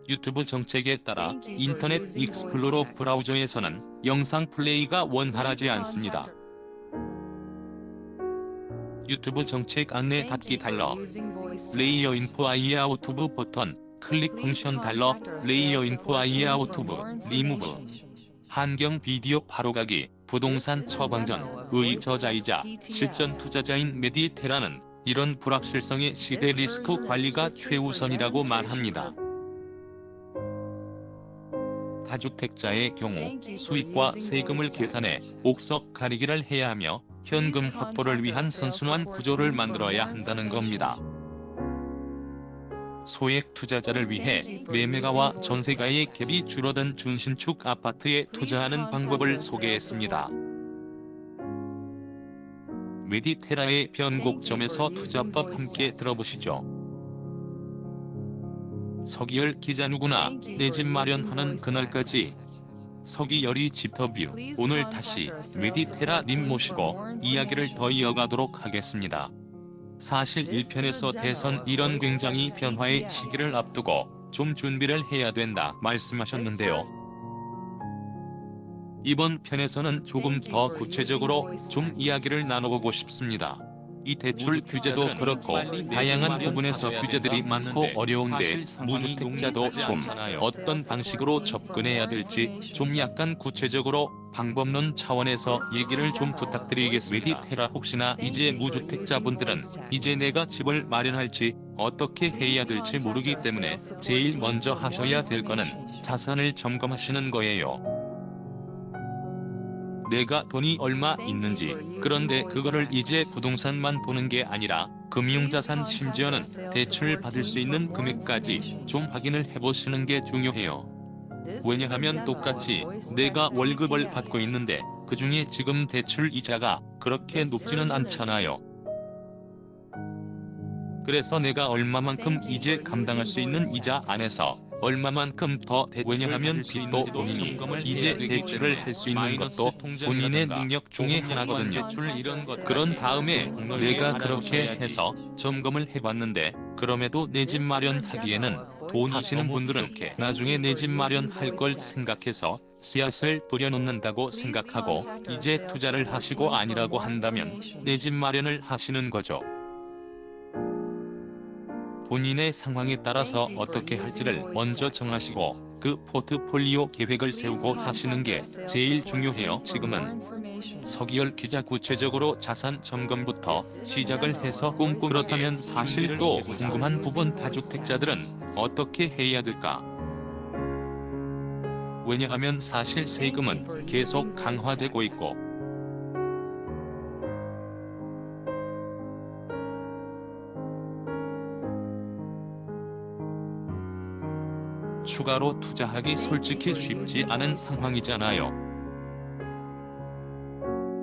유튜브 정책에 따라 인터넷 익스플로러 브라우저에서는 영상 플레이가 원활하지 않습니다. 유튜브 정책 안내 닫기 달러 레이어 인포 아이 아웃 오브 버튼 클릭 펑션 달러 레이어 인포 아이 아웃 오브 리무브 환경 비디오 바로가기 부동산 처방전 의 저자이자 실전 투자자인 메디테라는 이런 불확실성의 시대 리스크 관리가 최우선이라고 말합니다. 다주택자의 경우 수입과 세금을 계산해 옥석 가리기를 해야 하며 현금 확보를 위한 선순환 구조를 만들어야 한다는 겁니다. 소액 투자자를 위해 매매가와 전세가의 갭이 줄어든 중신축 아파트에 투자하는 방법을 소개했습니다. 메디테라의 변곡점에서 투자법 함께 들어보시죠. 서기열 기자 누구나 내 집 마련하는 그날까지 서기열이 집터뷰 오늘 다시 메디테라님 모시고 이야기를 더 이어가도록 하겠습니다. 사실 1편에서 대선 이런 굉장히 변화의 시기를 앞두고 좀 준비를 해야 된다 말씀하셨는데요. 이번 편에서는 조금 더 구체적으로 좀 이야기를 나눠보고 싶습니다. 이 대출 규제도 그렇고 다양한 부분에서 규제들이 많고 어려운데 무주택자도 좀 어떤 방식으로 접근해야 될지 좀 약간 구체적으로 방법론 차원에서 얘기를 좀 부탁드리겠습니다. 메디테라 혹시나 이제 무주택자분들은 이제 내가 집을 마련할지 어떻게 해야 될지 모르기 때문에 제일 먼저 하셔야 될 거는 자산을 점검하시는 거예요. 내가 돈이 얼마 있는지, 그런데 그거를 이제 부동산만 보는 게 아니라 금융자산 심지어는 대출 받을 수 있는 금액까지 좀 확인을 해보시는 게 중요해요. 왜냐하면 똑같이 내가 월급을 받고 있는데 그중에 지금 대출 이자가 그렇게 높지는 않잖아요. 그래서 내가 얼마만큼 이제 감당할 수 있는 이자 안에서 얼마만큼 더 왜냐하면 빚도 본인이 이제 대출을 할 수 있는 것도 본인의 능력 중에 하나거든요. 그런 다음에 내가 그렇게 해서 점검을 해봤는데 그럼에도 내 집 마련하기에는 돈 하시는 분들은 나중에 내 집 마련할 걸 생각해서 씨앗을 뿌려놓는다고 생각하고 이제 투자를 하시고 아니라고 한다면 내 집 마련을 하시는 거죠. 본인의 상황에 따라서 어떻게 할지를 먼저 정하시고 그 포트폴리오 계획을 세우고 하시는 게 제일 중요해요. 지금은 서기열 기자 구체적으로 자산 점검부터 시작을 해서 그렇다면 사실 또 궁금한 부분 다주택자들은 어떻게 해야 될까? 왜냐하면 사실 세금은 계속 강화되고 있고 추가로 투자하기 솔직히 쉽지 않은 상황이잖아요.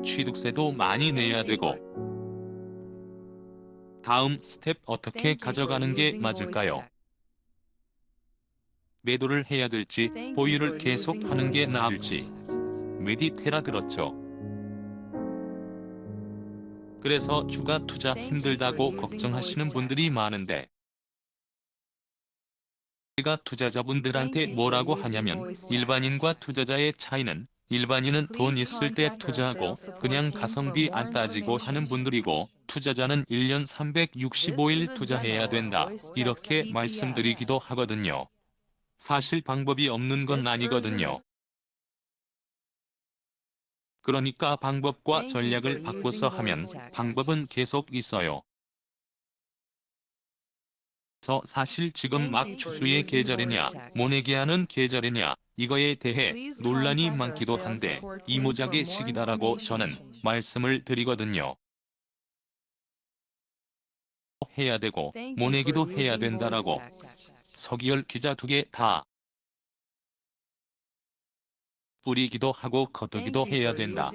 취득세도 많이 내야 되고 다음 스텝 어떻게 가져가는 게 맞을까요? 매도를 해야 될지 보유를 계속 하는 게 나을지 메디테라 그렇죠. 그래서 추가 투자 힘들다고 걱정하시는 분들이 많은데 제가 투자자분들한테 뭐라고 하냐면 일반인과 투자자의 차이는 일반인은 돈 있을 때 투자하고 그냥 가성비 안 따지고 하는 분들이고 투자자는 1년 365일 투자해야 된다. 이렇게 말씀드리기도 하거든요. 사실 방법이 없는 건 아니거든요. 그러니까 방법과 전략을 바꿔서 하면 방법은 계속 있어요. 그래서 사실 지금 막 추수의 계절이냐, 모내기 하는 계절이냐, 이거에 대해 논란이 많기도 한데 이모작의 시기다라고 저는 말씀을 드리거든요. 해야 되고 모내기도 해야 된다라고 서기열 기자 두 개 다 뿌리기도 하고 거두기도 해야 된다.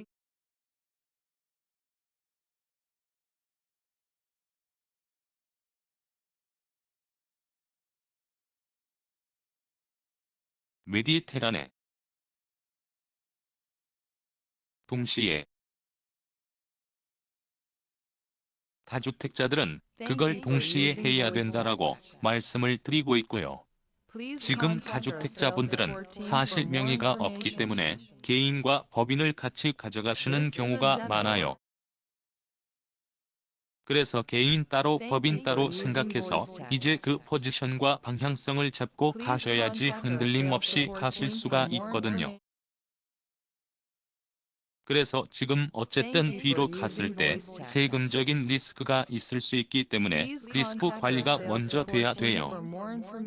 메디테란에 동시에 다주택자들은 그걸 동시에 해야 된다라고 말씀을 드리고 있고요. 지금 다주택자분들은 사실 명의가 없기 때문에 개인과 법인을 같이 가져가시는 경우가 많아요. 그래서 개인 따로 법인 따로 생각해서 이제 그 포지션과 방향성을 잡고 가셔야지 흔들림 없이 가실 수가 있거든요. 그래서 지금 어쨌든 B로 갔을 때 세금적인 리스크가 있을 수 있기 때문에 리스크 관리가 먼저 돼야 돼요.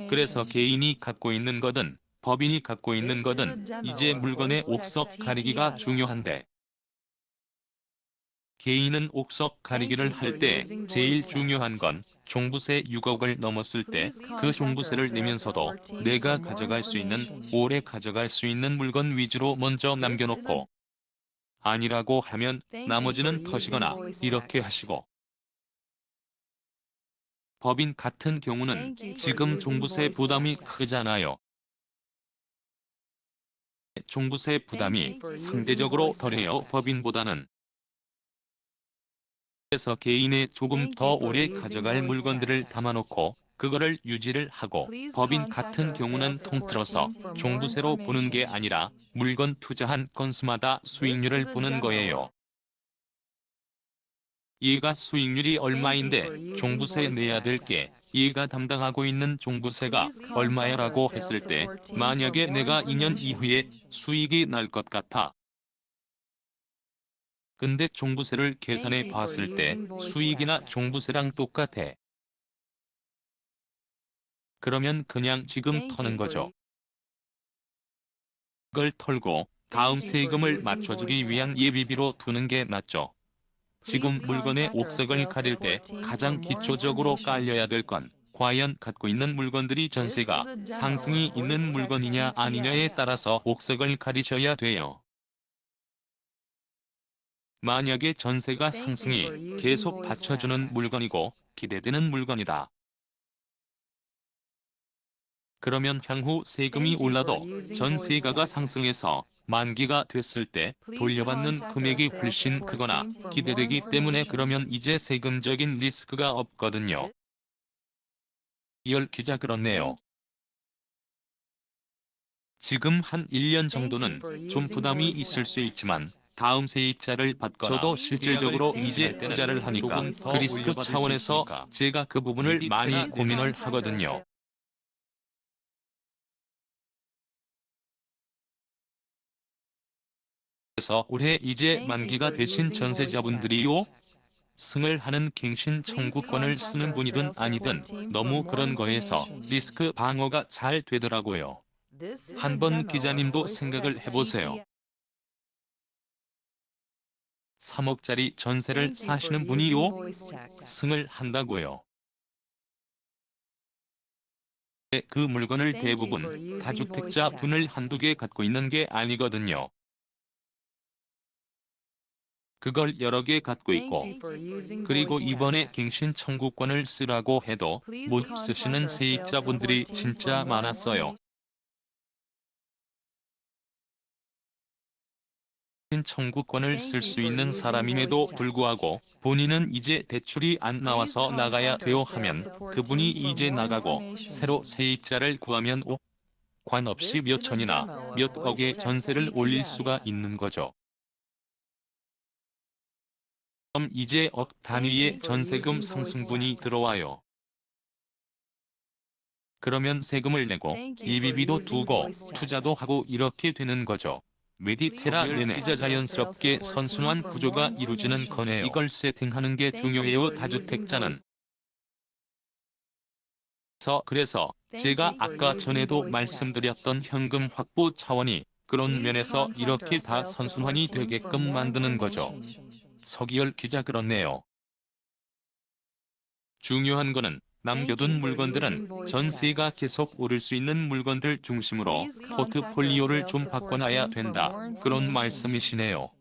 그래서 개인이 갖고 있는 거든 법인이 갖고 있는 거든 이제 물건의 옥석 가리기가 중요한데, 개인은 옥석 가리기를 할 때 제일 중요한 건 종부세 6억을 넘었을 때 그 종부세를 내면서도 내가 가져갈 수 있는, 오래 가져갈 수 있는 물건 위주로 먼저 남겨놓고, 아니라고 하면 나머지는 터시거나 이렇게 하시고, 법인 같은 경우는 지금 종부세 부담이 크잖아요. 종부세 부담이 상대적으로 덜해요, 법인보다는. 그래서 개인의 조금 더 오래 가져갈 물건들을 담아놓고 그거를 유지를 하고, 법인 같은 경우는 통틀어서 종부세로 보는 게 아니라 물건 투자한 건수마다 수익률을 보는 거예요. 얘가 수익률이 얼마인데 종부세 내야 될 게 얘가 담당하고 있는 종부세가 얼마야라고 했을 때, 만약에 내가 2년 이후에 수익이 날 것 같아. 근데 종부세를 계산해 봤을 때 수익이나 종부세랑 똑같아. 그러면 그냥 지금 터는 거죠. 그걸 털고 다음 세금을 맞춰주기 위한 예비비로 두는 게 낫죠. 지금 물건의 옥석을 가릴 때 가장 기초적으로 깔려야 될 건 과연 갖고 있는 물건들이 전세가 상승이 있는 물건이냐 아니냐에 따라서 옥석을 가리셔야 돼요. 만약에 전세가 상승이 계속 받쳐주는 물건이고 기대되는 물건이다. 그러면 향후 세금이 올라도 전세가가 상승해서 만기가 됐을 때 돌려받는 금액이 훨씬 크거나 기대되기 때문에, 그러면 이제 세금적인 리스크가 없거든요. 이열 기자 그렇네요. 지금 한 1년 정도는 좀 부담이 있을 수 있지만 다음 세입자를 받거나 저도 실질적으로 이제 투자를 하니까 그 리스크 차원에서 제가 그 부분을 많이 고민을 하거든요. 그래서 올해 이제 만기가 되신 전세자분들이요, 승을 하는 갱신 청구권을 쓰는 분이든 아니든 너무 그런 거에서 리스크 방어가 잘 되더라고요. 한번 기자님도 생각을 해보세요. 3억짜리 전세를 사시는 분이요, 승을 한다고요. 그 물건을 대부분 다주택자 분을 한두 개 갖고 있는 게 아니거든요. 그걸 여러 개 갖고 있고, 그리고 이번에 갱신 청구권을 쓰라고 해도 못 쓰시는 세입자분들이 진짜 많았어요. 갱신 청구권을 쓸 수 있는 사람임에도 불구하고 본인은 이제 대출이 안 나와서 나가야 돼요 하면 그분이 이제 나가고 새로 세입자를 구하면 관 없이 몇 천이나 몇 억의 전세를 올릴 수가 있는 거죠. 그럼 이제 억 단위의 전세금 상승분이 들어와요. 그러면 세금을 내고 예비비도 두고 투자도 하고 이렇게 되는 거죠. 메디테라 내내 기자 자연스럽게 선순환 구조가 이루어지는 거네요. 이걸 세팅하는 게 중요해요, 다주택자는. 그래서 제가 아까 전에도 말씀드렸던 현금 확보 차원이 그런 면에서 이렇게 다 선순환이 되게끔 만드는 거죠. 서기열 기자 그렇네요. 중요한 거는 남겨둔 물건들은 전세가 계속 오를 수 있는 물건들 중심으로 포트폴리오를 좀 바꿔놔야 된다, 그런 말씀이시네요.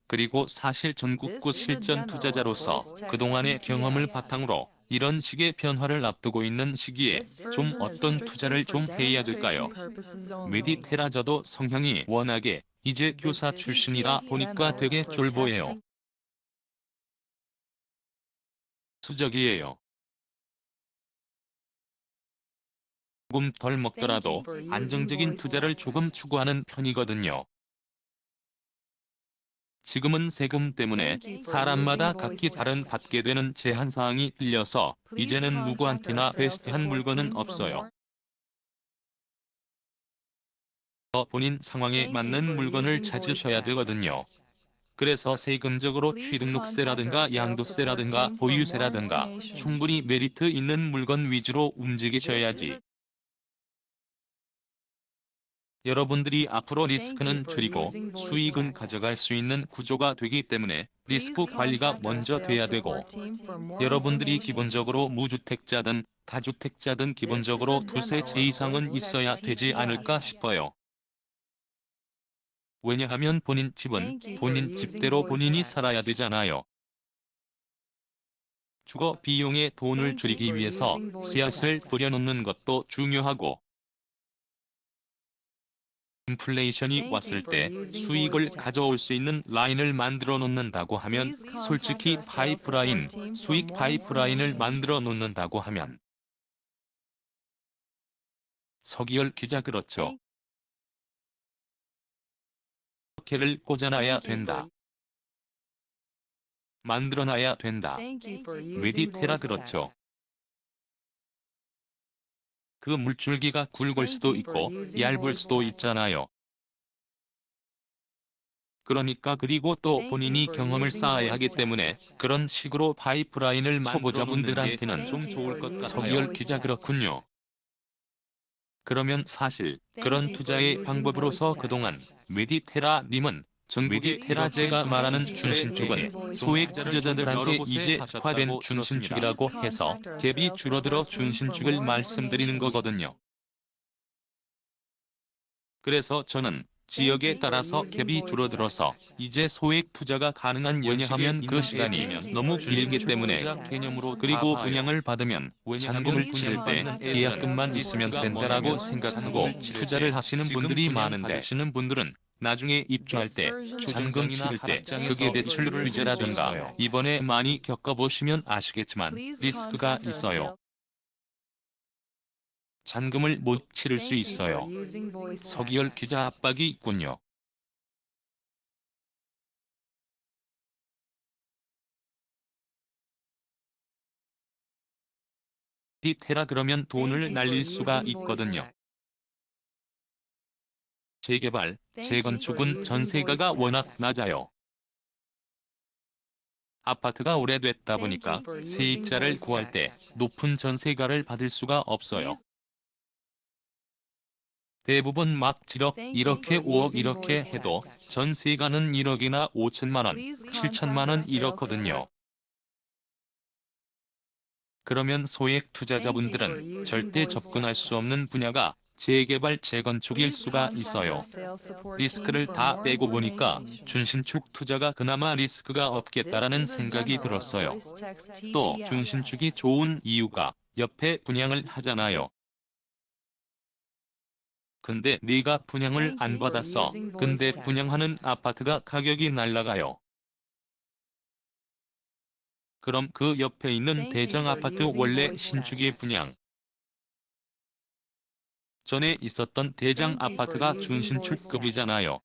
그리고 사실 전국구 실전 투자자로서 그동안의 경험을 바탕으로 이런 식의 변화를 앞두고 있는 시기에 좀 어떤 투자를 좀 해야 될까요? 메디테라 저도 성향이 워낙에 이제 교사 출신이다 보니까 되게 쫄보예요. 수적이에요. 조금 덜 먹더라도 안정적인 투자를 조금 추구하는 편이거든요. 지금은 세금 때문에 사람마다 각기 다른 받게 되는 제한사항이 틀려서 이제는 누구한테나 베스트한 물건은 없어요. 본인 상황에 맞는 물건을 찾으셔야 되거든요. 그래서 세금적으로 취등록세라든가 양도세라든가 보유세라든가 충분히 메리트 있는 물건 위주로 움직이셔야지. 여러분들이 앞으로 리스크는 줄이고 수익은 가져갈 수 있는 구조가 되기 때문에 리스크 관리가 먼저 돼야 되고, 여러분들이 기본적으로 무주택자든 다주택자든 기본적으로 두세 채 이상은 있어야 되지 않을까 싶어요. 왜냐하면 본인 집은 본인 집대로 본인이 살아야 되잖아요. 주거 비용의 돈을 줄이기 위해서 씨앗을 뿌려놓는 것도 중요하고, 인플레이션이 왔을 때 수익을 가져올 수 있는 라인을 만들어 놓는다고 하면, 솔직히 파이프라인, 수익 파이프라인을 만들어 놓는다고 하면 서기열 기자 그렇죠. 이렇게를 꽂아놔야 된다. 만들어놔야 된다. 메디테라 그렇죠. 그 물줄기가 굵을 수도 있고 얇을 수도 있잖아요. 그러니까 그리고 또 본인이 경험을 쌓아야 하기 때문에 그런 식으로 파이프라인을 초보자분들한테는 좀 좋을 것 같아요. 서기열 기자 그렇군요. 그러면 사실 그런 투자의 방법으로서 그동안 메디테라님은 메디테라 제가 말하는 준신축은 소액 투자자들한테 이제 특화된 준신축이라고 해서 갭이 줄어들어 준신축을 말씀드리는 거거든요. 그래서 저는 지역에 따라서 갭이 줄어들어서 이제 소액 투자가 가능한 왜냐하면 그 시간이 너무 길기 때문에, 그리고 분양을 받으면 잔금을 치를 때 계약금만 있으면 된다라고 생각하고 투자를 하시는 분들이 많은데, 하시는 분들은 나중에 입주할 때 잔금 치를 때 그게 대출 규제라든가 이번에 많이 겪어보시면 아시겠지만 리스크가 있어요. 잔금을 못 치를 수 있어요. 서기열 기자 압박이 있군요. 디테라 그러면 돈을 날릴 수가 있거든요. 재개발, 재건축은 전세가가 워낙 낮아요. 아파트가 오래됐다 보니까 세입자를 구할 때 높은 전세가를 받을 수가 없어요. 대부분 막 7억, 이렇게 5억 이렇게 해도 전세가는 1억이나 5천만 원, 7천만 원 이렇거든요. 그러면 소액 투자자분들은 절대 접근할 수 없는 분야가 재개발 재건축일 수가 있어요. 리스크를 다 빼고 보니까 준신축 투자가 그나마 리스크가 없겠다라는 생각이 들었어요. 또 준신축이 좋은 이유가 옆에 분양을 하잖아요. 근데 네가 분양을 안 받았어. 근데 분양하는 아파트가 가격이 날라가요. 그럼 그 옆에 있는 대장 아파트 원래 신축의 분양 전에 있었던 대장 아파트가 준신축급이잖아요.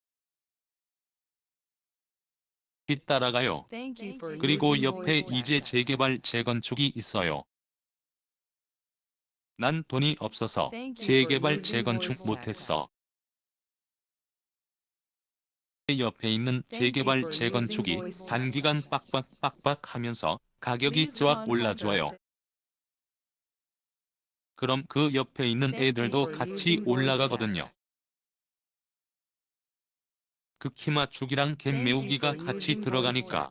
뒤따라가요. 그리고 옆에 이제 재개발 재건축이 있어요. 난 돈이 없어서 재개발 재건축 못했어. 옆에 있는 재개발 재건축이 단기간 빡빡 하면서 가격이 쫙 올라줘요. 그럼 그 옆에 있는 애들도 같이 올라가거든요. 극히 맞추기랑 갭 메우기가 같이 들어가니까.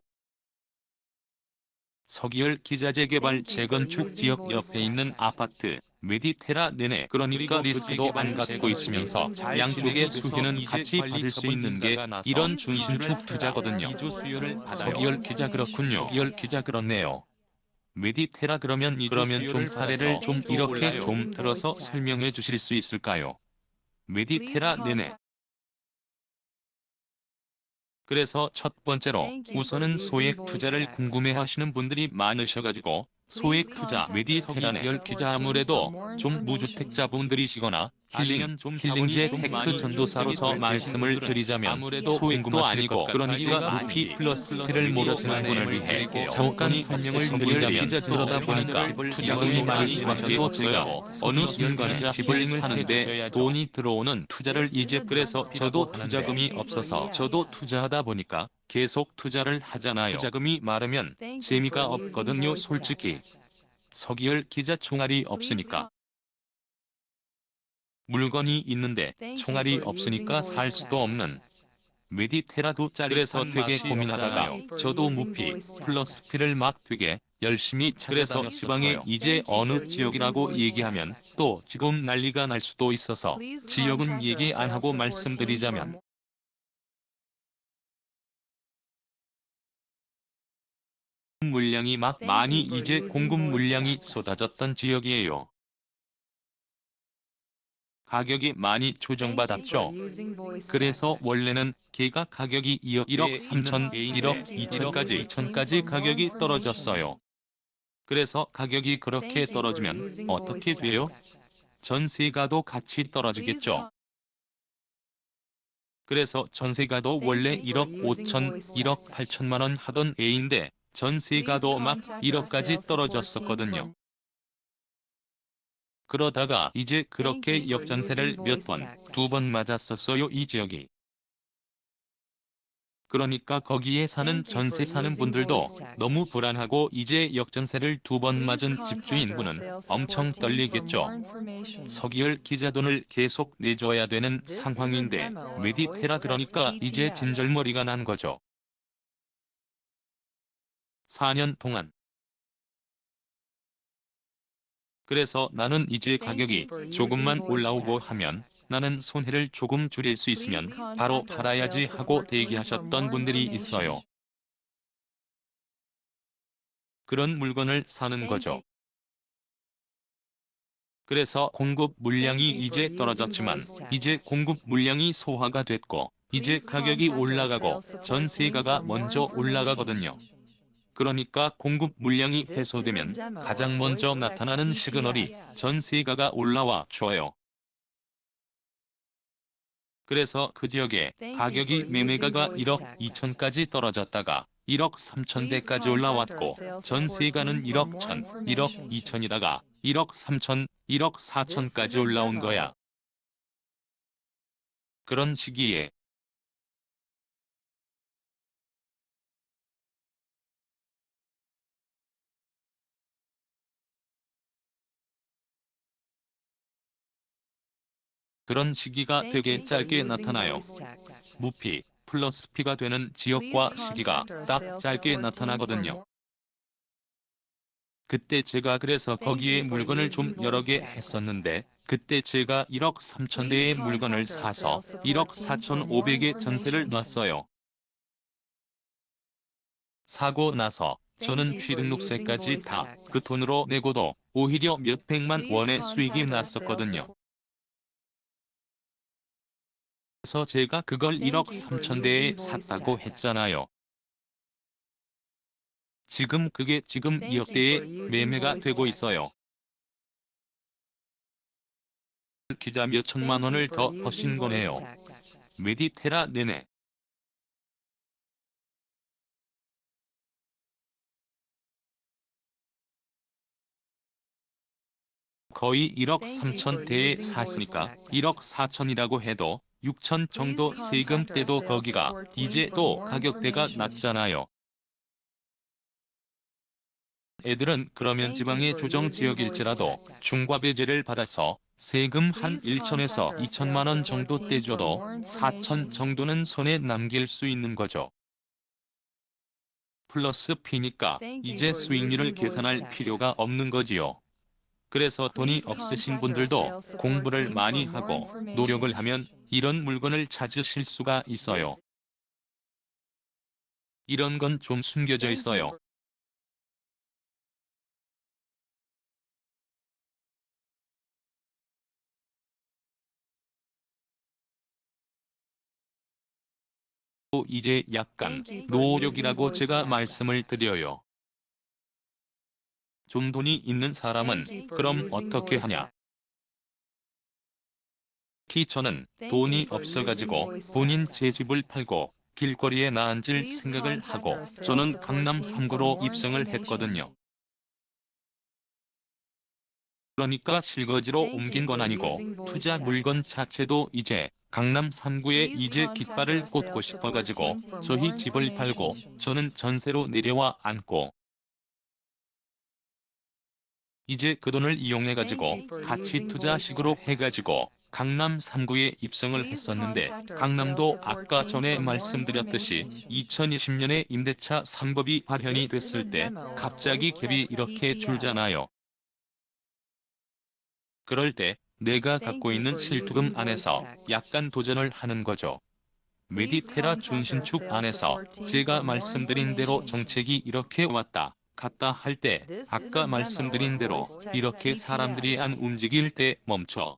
서기열 기자 재개발 재건축 지역 옆에 있는 아파트 메디테라 내내, 그러니까 리스크도 안 갖고 있으면서 양쪽의 수혜는 같이 받을 수 있는 게 이런 준신축 투자거든요. 서기열 기자 그렇군요. 서기열 기자 그렇네요. 메디테라 그러면 좀 사례를 좀 이렇게 좀 들어서 설명해 주실 수 있을까요? 메디테라 내내. 그래서 첫 번째로 우선은 소액 투자를 궁금해하시는 분들이 많으셔가지고 소액 투자 메디테란의 기자 아무래도 좀 무주택자분들이시거나 힐링제 테크 전도사로서 말씀을 드리자면 아무래도 소액도 아니고 그러니까 루피 플러스 P를 모르시는 분을 위해 잠깐 설명을 드리자면 그러다 보니까 투자금이 많을 수밖에 없어요. 어느 순간 집을 사는데 돈이 들어오는 투자를 이제 그래서 저도 투자금이 없어서 저도 투자하다 보니까 계속 투자를 하잖아요. 투자금이 마르면 재미가 없거든요, 솔직히. 서기열 기자 총알이 없으니까. 물건이 있는데 총알이 없으니까 살 수도 없는 메디테라도 그래서 되게 고민하다가 저도 무피 플러스 피를 막 되게 열심히 찾아서 지방에 이제 어느 지역이라고 얘기하면 또 지금 난리가 날 수도 있어서 지역은 얘기 안 하고 말씀드리자면 물량이 막 많이 이제 공급 물량이 쏟아졌던 지역이에요. 가격이 많이 조정받았죠. 그래서 원래는 개가 가격이 1억 3천, 1억 2천까지 가격이 떨어졌어요. 그래서 가격이 그렇게 떨어지면 어떻게 돼요? 전세가도 같이 떨어지겠죠. 그래서 전세가도 원래 1억 5천, 1억 8천만 원 하던 A인데 전세가도 막 1억까지 떨어졌었거든요. 그러다가 이제 그렇게 역전세를 몇 번, 두 번 맞았었어요, 이 지역이. 그러니까 거기에 사는 전세 사는 분들도 너무 불안하고 이제 역전세를 두 번 맞은 집주인분은 엄청 떨리겠죠. 서기열 기자 돈을 계속 내줘야 되는 상황인데 메디테라 그러니까 이제 진절머리가 난 거죠. 4년 동안. 그래서 나는 이제 가격이 조금만 올라오고 하면 나는 손해를 조금 줄일 수 있으면 바로 팔아야지 하고 대기하셨던 분들이 있어요. 그런 물건을 사는 거죠. 그래서 공급 물량이 이제 떨어졌지만 이제 공급 물량이 소화가 됐고 이제 가격이 올라가고 전세가가 먼저 올라가거든요. 그러니까 공급 물량이 해소되면 가장 먼저 나타나는 시그널이 전세가가 올라와 줘요. 그래서 그 지역에 가격이 매매가가 1억 2천까지 떨어졌다가 1억 3천대까지 올라왔고 전세가는 1억 1천, 1억 2천이다가 1억 3천, 1억 4천까지 올라온 거야. 그런 시기에 그런 시기가 되게 짧게 나타나요. 무피 플러스 피가 되는 지역과 시기가 딱 짧게 나타나거든요. 그때 제가 그래서 거기에 물건을 좀 여러 개 했었는데 그때 제가 1억 3천 대의 물건을 사서 1억 4천5백에 전세를 놨어요. 사고 나서 저는 취등록세까지 다 그 돈으로 내고도 오히려 몇백만 원의 수익이 났었거든요. 그래서 제가 그걸 1억 3천 대에 샀다고 했잖아요. 지금 그게 지금 2억 대에 매매가 되고 있어요. 기자 몇 천만 원을 더 버신 거네요. 메디테라 내내. 거의 1억 3천 대에 샀으니까 1억 4천이라고 해도 6천 정도 세금 떼도 거기가 이제 또 가격대가 낮잖아요. 애들은 그러면 지방의 조정 지역일지라도 중과배제를 받아서 세금 한 1천에서 2천만 원 정도 떼줘도 4천 정도는 손에 남길 수 있는 거죠. 플러스 P니까 이제 수익률을 계산할 필요가 없는 거지요. 그래서 돈이 없으신 분들도 공부를 많이 하고 노력을 하면 이런 물건을 찾으실 수가 있어요. 이런 건 좀 숨겨져 있어요. 또 이제 약간 노력이라고 제가 말씀을 드려요. 좀 돈이 있는 사람은 그럼 어떻게 하냐? 특히 저는 돈이 없어가지고 본인 제 집을 팔고 길거리에 나앉을 생각을 하고 저는 강남 3구로 입성을 했거든요. 그러니까 실거지로 옮긴 건 아니고 투자 물건 자체도 이제 강남 3구에 이제 깃발을 꽂고 싶어가지고 저희 집을 팔고 저는 전세로 내려와 앉고 이제 그 돈을 이용해가지고 가치 투자식으로 해가지고 강남 3구에 입성을 했었는데 강남도 아까 전에 말씀드렸듯이 2020년에 임대차 3법이 발현이 됐을 때 갑자기 갭이 이렇게 줄잖아요. 그럴 때 내가 갖고 있는 실투금 안에서 약간 도전을 하는 거죠. 메디테라 중신축 안에서 제가 말씀드린 대로 정책이 이렇게 왔다 갔다 할 때 아까 말씀드린 대로 이렇게 사람들이 안 움직일 때 멈춰.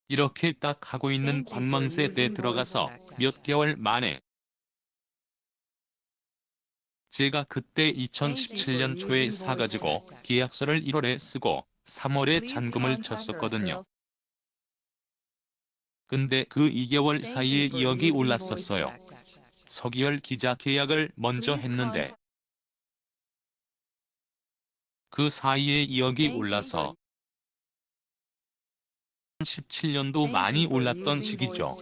이렇게 딱 하고 있는 관망세에 들어가서 몇 개월 만에 제가 그때 2017년 초에 사가지고 계약서를 1월에 쓰고 3월에 잔금을 쳤었거든요. 근데 그 2개월 사이에 2억이 올랐었어요. 서기열 기자 계약을 먼저 했는데 그 사이에 2억이 올라서 17년도 많이 올랐던 시기죠.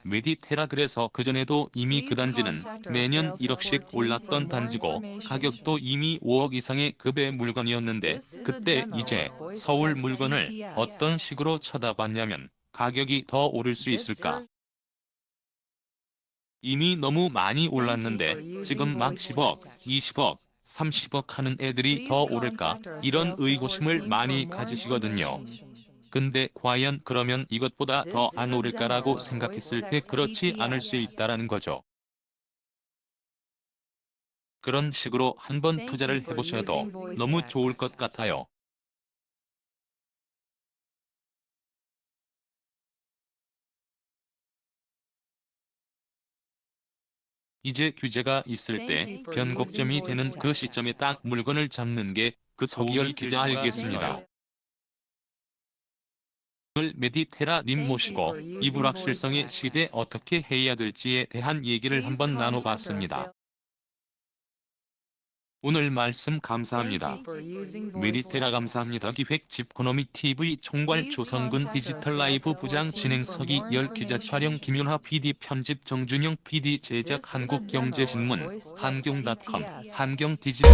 메디테라 그래서 그전에도 이미 그 단지는 매년 1억씩 올랐던 단지고 가격도 이미 5억 이상의 급의 물건이었는데 그때 이제 서울 물건을 어떤 식으로 쳐다봤냐면 가격이 더 오를 수 있을까? 이미 너무 많이 올랐는데 지금 막 10억, 20억, 30억 하는 애들이 더 오를까? 이런 의구심을 많이 가지시거든요. 근데 과연 그러면 이것보다 더 안 오를까라고 생각했을 때 그렇지 않을 수 있다라는 거죠. 그런 식으로 한번 투자를 해보셔도 너무 좋을 것 같아요. 이제 규제가 있을 때 변곡점이 되는 그 시점에 딱 물건을 잡는 게 그 서기열 기자 알겠습니다. 오늘 메디테라님 모시고 이 불확실성의 시대 어떻게 해야 될지에 대한 얘기를 한번 나눠봤습니다. 오늘 말씀 감사합니다. 메디테라 감사합니다. 기획 집코노미 TV 총괄 조성근 디지털 라이브 부장 진행 서기열 기자 촬영 김윤하 PD 편집 정준영 PD 제작 한국경제신문 한경닷컴 한경디지털